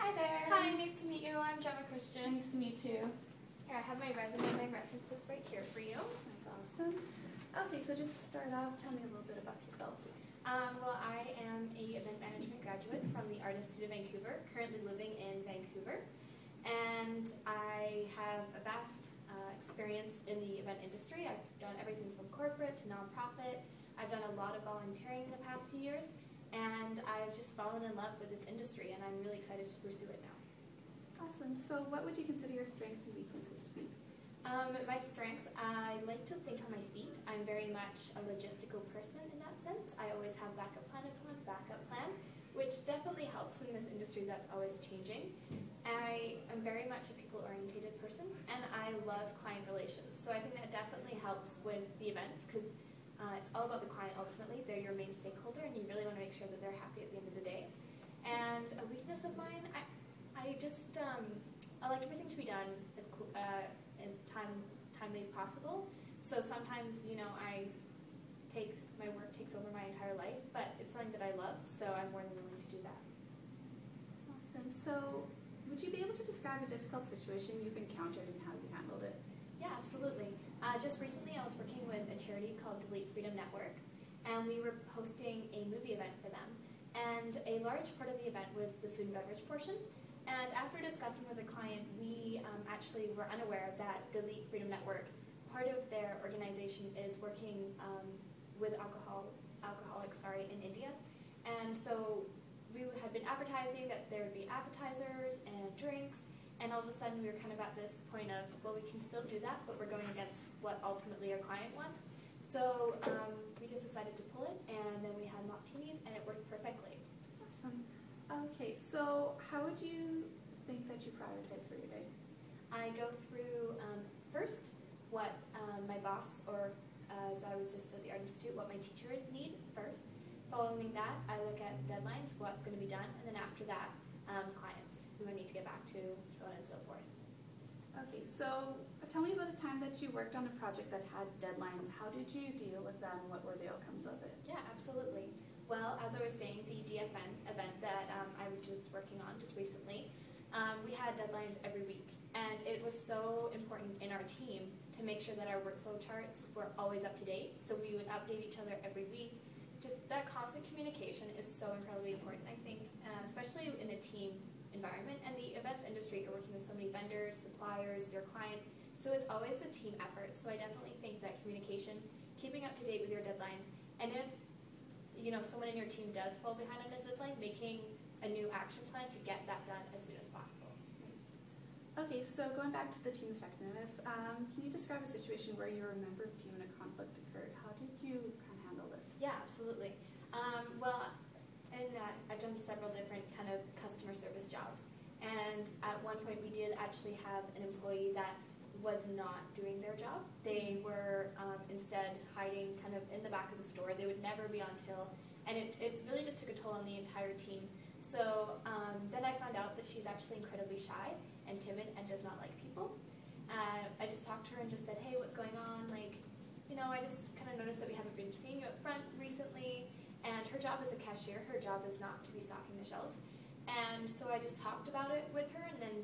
Hi there. Hi, nice to meet you. I'm Gemma Christian. Nice to meet you. Here, I have my resume and my references right here for you. That's awesome. Okay, so just to start off, tell me a little bit about yourself. Well, I am a event management graduate from the Art Institute of Vancouver, currently living in Vancouver. And I have a vast experience in the event industry. I've done everything from corporate to nonprofit. I've done a lot of volunteering in the past few years. And I've just fallen in love with this industry, and I'm really excited to pursue it now. Awesome. So what would you consider your strengths and weaknesses to be? My strengths, I like to think on my feet. I'm very much a logistical person in that sense. I always have backup plan upon backup plan, which definitely helps in this industry that's always changing. I am very much a people-oriented person, and I love client relations. So I think that definitely helps with the events, because it's all about the client ultimately. They're your main stakeholder, and you really want to make sure that they're happy at the end of the day. And a weakness of mine, I like everything to be done as timely as possible. So sometimes, my work takes over my entire life, but it's something that I love, so I'm more than willing to do that. Awesome. So would you be able to describe a difficult situation you've encountered and how you handled it? Yeah, absolutely. Just recently I was working with a charity called Delete Freedom Network, and we were hosting a movie event for them. And a large part of the event was the food and beverage portion. And after discussing with the client, we actually were unaware that Delete Freedom Network, part of their organization is working with alcoholics in India. And so we had been advertising that there would be appetizers and drinks, and all of a sudden we were kind of at this point of, well, we can still do that, but we're going against what ultimately our client wants. So we just decided to pull it, and then we had martinis, and it worked perfectly. Awesome. Okay, so how would you think that you prioritize for your day? I go through first what my boss, or as I was just at the Art Institute, what my teachers need first. Following that, I look at deadlines, what's going to be done, and then after that, clients who I need to get back to, so on and so forth. Okay, so tell me about a time that you worked on a project that had deadlines. How did you deal with them? What were the outcomes of it? Yeah, absolutely. Well, as I was saying, the DFN event that I was just working on just recently, we had deadlines every week. And it was so important in our team to make sure that our workflow charts were always up to date. So we would update each other every week. Just that constant communication is so incredibly important, I think, especially in a team environment. And the events industry, you're working with so many vendors, suppliers, your client. So it's always a team effort. So I definitely think that communication, keeping up to date with your deadlines, and if someone in your team does fall behind on a deadline, making a new action plan to get that done as soon as possible. Okay, so going back to the team effectiveness, can you describe a situation where you're a member of the team and a conflict occurred? How did you kind of handle this? Yeah, absolutely. I've done several different kind of customer service jobs, and at one point we did actually have an employee that was not doing their job. They were instead hiding kind of in the back of the store. They would never be on till, and it really just took a toll on the entire team. So then I found out that she's actually incredibly shy and timid and does not like people. I just talked to her and just said, hey, what's going on? I just kind of noticed that we haven't been seeing you up front recently, and her job as a cashier, her job is not to be stocking the shelves. And so I just talked about it with her, and then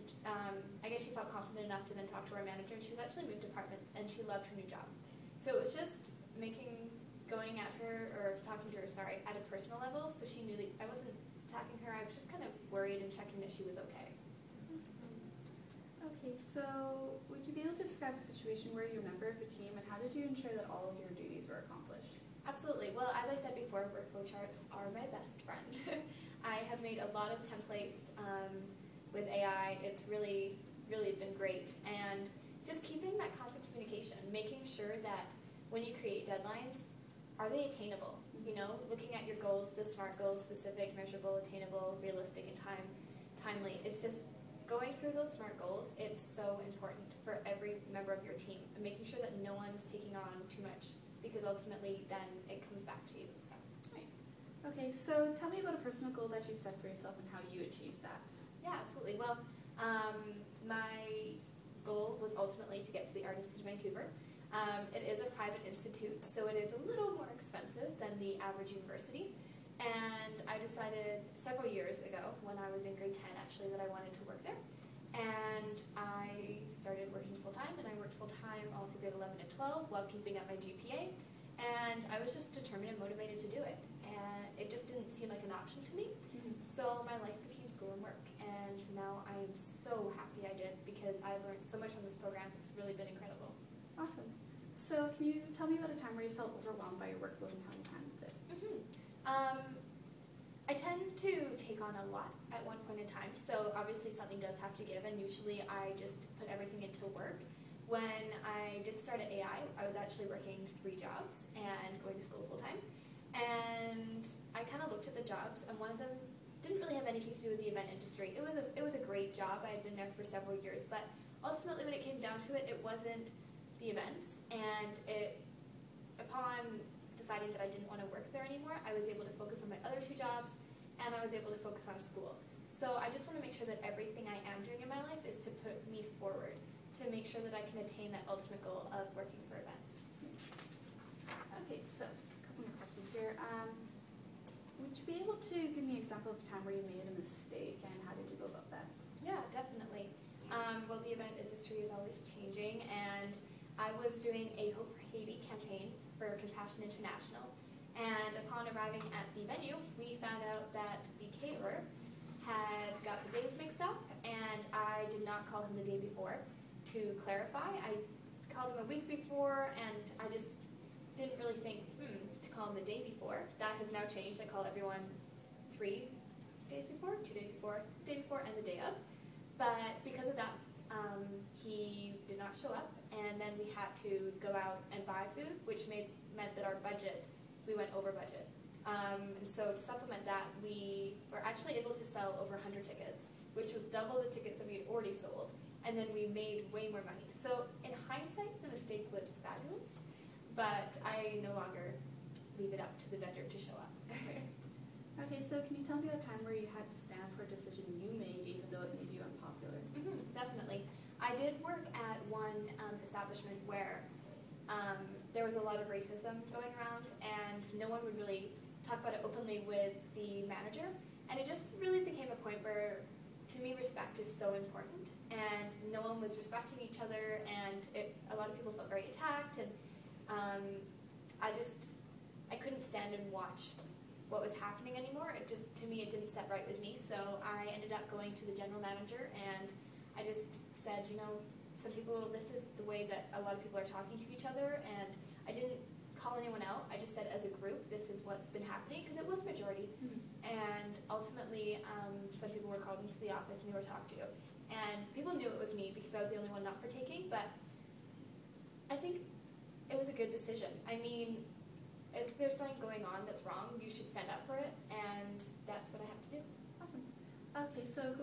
I guess she felt confident enough to then talk to our manager, and she was actually moved departments, and she loved her new job. So it was just going at her, or talking to her, at a personal level, so she knew that I wasn't attacking her. I was just kind of worried and checking that she was okay. Okay, so would you be able to describe a situation where you're a member of a team, and how did you ensure that all of your duties were accomplished? Absolutely. Well, as I said before, workflow charts are my best friend. I have made a lot of templates with AI. It's really, really been great. And just keeping that constant communication, making sure that when you create deadlines, are they attainable? Looking at your goals, the SMART goals, specific, measurable, attainable, realistic, and timely. It's just going through those SMART goals. It's so important for every member of your team, and making sure that no one's taking on too much, because ultimately then it comes back to you. So. Right. Okay, so tell me about a personal goal that you set for yourself and how you achieved that. Yeah, absolutely. Well, my goal was ultimately to get to the Art Institute of Vancouver. It is a private institute, so it is a little more expensive than the average university. And I decided several years ago, when I was in grade 10 actually, that I wanted to work there. And I started working full-time, and I worked full-time all through grade 11 and 12 while keeping up my GPA. And I was just determined and motivated to do it. And it just didn't seem like an option to me. So my life became school and work. And now I am so happy I did, because I've learned so much from this program. It's really been incredible. Awesome. So can you tell me about a time where you felt overwhelmed by your workload and how you handled it? I tend to take on a lot at one point in time, so obviously something does have to give, and usually I just put everything into work. When I did start at AI, I was actually working 3 jobs and going to school full-time, and I kind of looked at the jobs, and one of them didn't really have anything to do with the event industry. It was a great job. I had been there for several years, but ultimately when it came down to it, it wasn't the events, and upon deciding that I didn't want to work there anymore, I was able to focus on my other 2 jobs, and I was able to focus on school. So I just want to make sure that everything I am doing in my life is to put me forward, to make sure that I can attain that ultimate goal of working for events. Okay, so just a couple more questions here. Would you be able to give me an example of a time where you made a mistake, and how did you go about that? Yeah, definitely. Well, the event industry is always changing, and I was doing a Hope for Haiti campaign for Compassion International, and upon arriving at the venue, we found out that the caterer had got the days mixed up, and I did not call him the day before to clarify. I called him a week before, and I just didn't really think, to call him the day before. That has now changed. I call everyone 3 days before, 2 days before, the day before, and the day of. But because of that, he did not show up, and then we had to go out and buy food, which meant that our budget, we went over budget. And so to supplement that, we were actually able to sell over 100 tickets, which was double the tickets that we had already sold, and then we made way more money. So in hindsight, the mistake was fabulous, but I no longer leave it up to the vendor to show up. Okay, so can you tell me a time where you had to stand for a decision you made, even though it made you unpopular? Definitely. I did work at one establishment where there was a lot of racism going around, and no one would really talk about it openly with the manager. And it just really became a point where, to me, respect is so important, and no one was respecting each other, and a lot of people felt very attacked, and I couldn't stand and watch what was happening anymore. To me, it didn't set right with me, so I ended up going to the general manager, and I just said, some people, this is the way that a lot of people are talking to each other, and I didn't call anyone out. I just said, as a group, this is what's been happening, because it was majority. And ultimately, some people were called into the office and they were talked to, and people knew it was me because I was the only one not partaking. But I think it was a good decision. I mean, if there's something going on that's wrong, you should stand up for it, and that's what I have to do. Awesome. Okay, so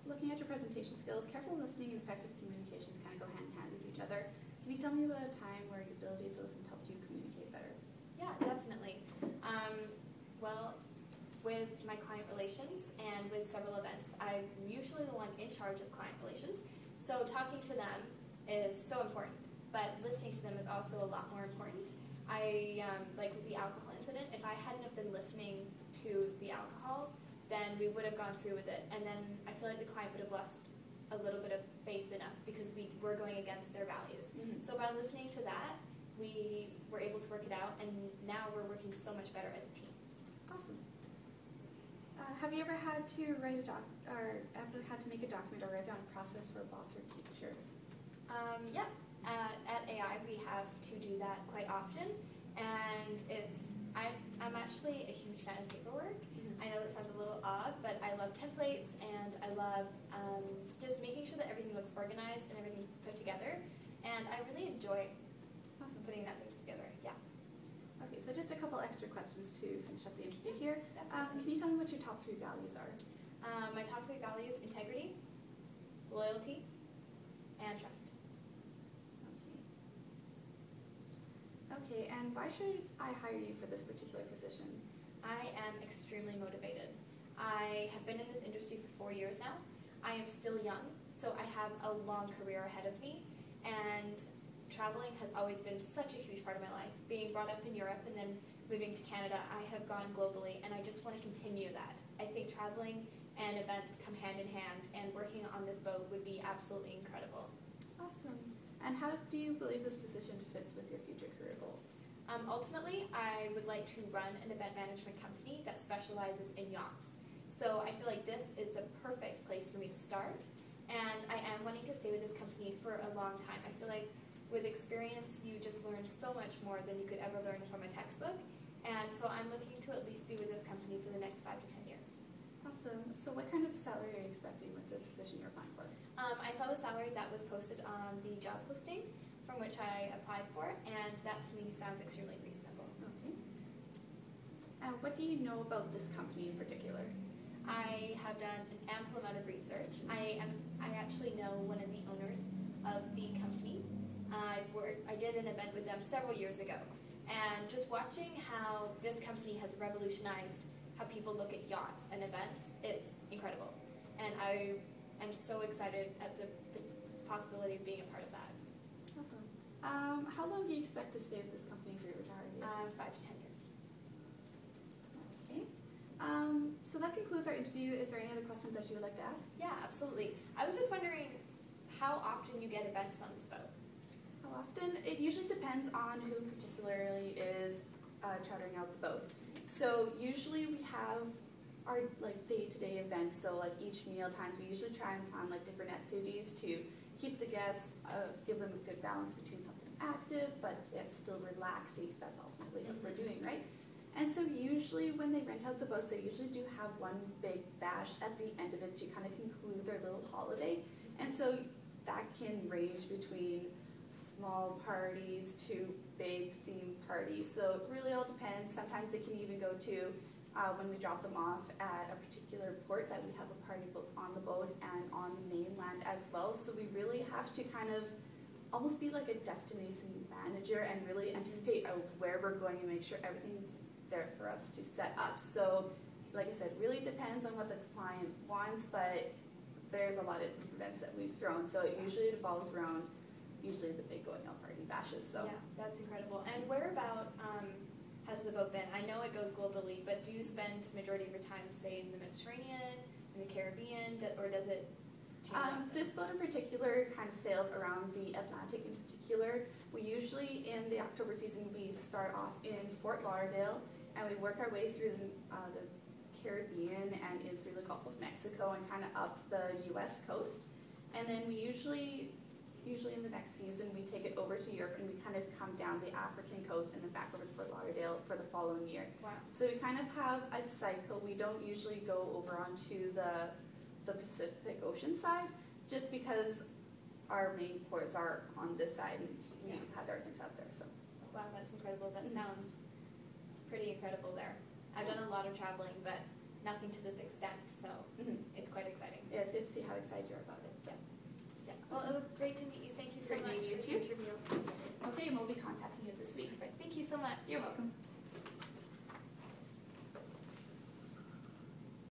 looking at your presentation skills, careful listening and effective communications kind of go hand in hand with each other. Can you tell me about a time where your ability to listen helped you communicate better? Yeah, definitely. Well, with my client relations and with several events, I'm usually the one in charge of client relations. So talking to them is so important, but listening to them is also a lot more important. Like with the alcohol incident, if I hadn't have been listening to the alcohol, then we would have gone through with it, and then I feel like the client would have lost a little bit of faith in us because we were going against their values. So by listening to that, we were able to work it out, and now we're working so much better as a team. Awesome. Have you ever had to write to make a document or write down a process for a boss or teacher? Yeah. At AI, we have to do that quite often, and I'm actually a huge fan of paperwork. I know that sounds a little odd, but I love templates, and I love just making sure that everything looks organized and everything's put together, and I really enjoy putting that things together. Yeah. Okay, so just a couple extra questions to finish up the interview here. Can you tell me what your top 3 values are? My top 3 values: integrity, loyalty, and trust. Okay, and why should I hire you for this particular position? I am extremely motivated. I have been in this industry for 4 years now. I am still young, so I have a long career ahead of me, and traveling has always been such a huge part of my life. Being brought up in Europe and then moving to Canada, I have gone globally, and I just want to continue that. I think traveling and events come hand in hand, and working on this boat would be absolutely incredible. Awesome. And how do you believe this position fits with your future career goals? Ultimately, I would like to run an event management company that specializes in yachts. So I feel like this is the perfect place for me to start, and I am wanting to stay with this company for a long time. I feel like with experience, you just learn so much more than you could ever learn from a textbook, and so I'm looking to at least be with this company for the next 5 to 10 years. Awesome. So what kind of salary are you expecting with the position you're applying for? I saw the salary that was posted on the job posting from which I applied for, and that to me sounds extremely reasonable. Okay. And what do you know about this company in particular? I have done an ample amount of research. I actually know one of the owners of the company. I did an event with them several years ago, and just watching how this company has revolutionized how people look at yachts and events, it's incredible. And I am so excited at the possibility of being a part of that. Awesome. How long do you expect to stay with this company for your retirement? 5 to 10 years. Okay. So that concludes our interview. Is there any other questions that you would like to ask? Yeah, absolutely. I was just wondering how often you get events on this boat. How often? It usually depends on who particularly is chartering out the boat. So usually we have our day-to-day events. So each meal times, we usually try and plan different activities to keep the guests, give them a good balance between something active, but yet still relaxing, because that's ultimately what we're doing, right? And so usually when they rent out the boats, they usually do have one big bash at the end of it to kind of conclude their little holiday. And so that can range between small parties to big themed parties. So it really all depends. Sometimes it can even go to when we drop them off at a particular port that we have a party both on the boat and on the mainland as well. So we really have to kind of almost be like a destination manager and really anticipate where we're going and make sure everything's there for us to set up. So like I said, really depends on what the client wants, but there's a lot of events that we've thrown. So it usually revolves around usually the big going out party bashes. So yeah, that's incredible. And whereabout has the boat been? I know it goes globally, but do you spend majority of your time, say, in the Mediterranean, in the Caribbean, or does it change often? This boat in particular kind of sails around the Atlantic in particular. We usually, in the October season, we start off in Fort Lauderdale, and we work our way through the Caribbean and in through the Gulf of Mexico and kind of up the U.S. coast. And then we usually in the next season, we take it over to Europe and we kind of come down the African coast and then back over to Fort Lauderdale for the following year. Wow. So we kind of have a cycle. We don't usually go over onto the Pacific Ocean side just because our main ports are on this side and we have everything out there. So. Wow, that's incredible. That sounds pretty incredible there. I've done a lot of traveling, but nothing to this extent, so it's quite exciting. Yeah, it's good to see how excited you are about it. So. Yeah. Well, it was great to meet